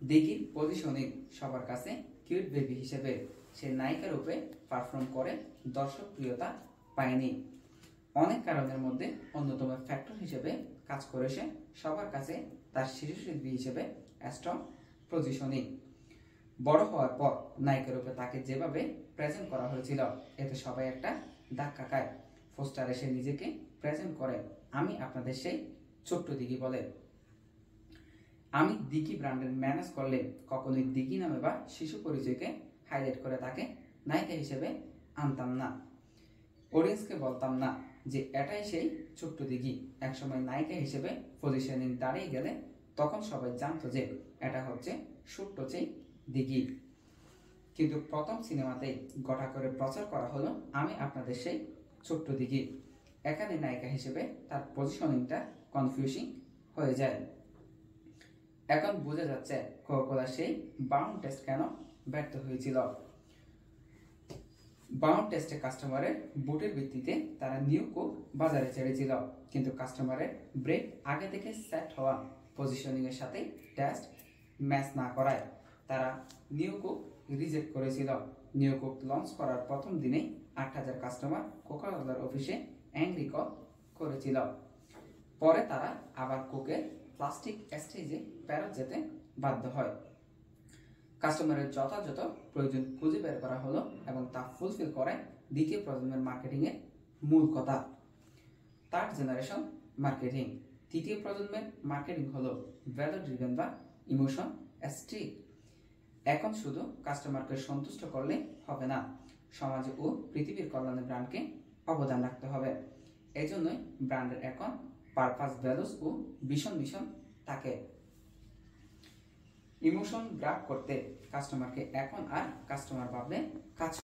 দিঘির পজিশনিং সবার কাছে কিউট বেবি হিসেবে সে নায়িকা রূপে পারফর্ম করে দর্শকপ্রিয়তা পায়নি। অনেক কারণের মধ্যে অন্যতম ফ্যাক্টর হিসেবে কাজ করেছে সবার কাছে তার শিশুশিল্পী হিসেবে স্ট্রং পজিশনিং। বড় হওয়ার পর নায়িকা রূপে তাকে যেভাবে প্রেজেন্ট করা হয়েছিল এতে সবাই একটা ধাক্কা খায়। পোস্টারে সে নিজেকে প্রেজেন্ট করে আমি আপনাদের সেই ছোট্ট দিঘি বলে। আমি দিঘি ব্র্যান্ডের ম্যানেজ করলে কখনোই দিঘি নামে বা শিশু পরিচয়কে হাইলাইট করে তাকে নায়িকা হিসেবে আনতাম না। অডিয়েন্সকে বলতাম না যে এটাই সেই ছোট্ট দিঘি। একসময় নায়িকা হিসেবে পজিশনিং দাঁড়িয়ে গেলে তখন সবাই জানতো যে এটা হচ্ছে ছোট্ট সেই দিঘি। কিন্তু প্রথম সিনেমাতেই গোটা করে প্রচার করা হলো আমি আপনাদের সেই ছোট্ট দিঘি। এখানে নায়িকা হিসেবে তার পজিশনিংটা কনফিউজিং হয়ে যায়। এখন বোঝা যাচ্ছে কোকা-কোলা সেই বাউন্ড টেস্ট কেন ব্যর্থ হয়েছিল। বাউন্ড টেস্টে কাস্টমারের বুটের ভিত্তিতে তারা নিউ কোক বাজারে ছেড়েছিল, কিন্তু কাস্টমারের ব্রেক আগে থেকে সেট হওয়া পজিশনিং এর সাথে টেস্ট ম্যাচ না করায় তারা নিউ কোক রিজেক্ট করেছিল। নিউ কোক লঞ্চ করার প্রথম দিনেই ৮,০০০ কাস্টমার কোকা-কোলার অফিসে অ্যাংরি কল করেছিল। পরে তারা আবার কোকের প্লাস্টিক স্টেজে ফেরত যেতে বাধ্য হয়। কাস্টমারের যথাযথ প্রয়োজন খুঁজে বের করা হলো এবং তা ফুলফিল করে দ্বিতীয় প্রজন্মের মার্কেটিং এর মূল কথা। Third generation marketing. তৃতীয় প্রজন্মের মার্কেটিং হলো ভ্যালু ড্রিভেন বা ইমোশন স্ট্রিক। এখন শুধু কাস্টমারকে সন্তুষ্ট করলে হবে না, সমাজে ও পৃথিবীর কল্যাণে ব্র্যান্ডকে অবদান রাখতে হবে। এজন্যই ব্র্যান্ডের এখন পারপাস, ভ্যালুস ও মিশন থাকে। ইমোশন গ্রাফ করতে কাস্টমারকে এখন আর কাস্টমার ভাবলে কাজ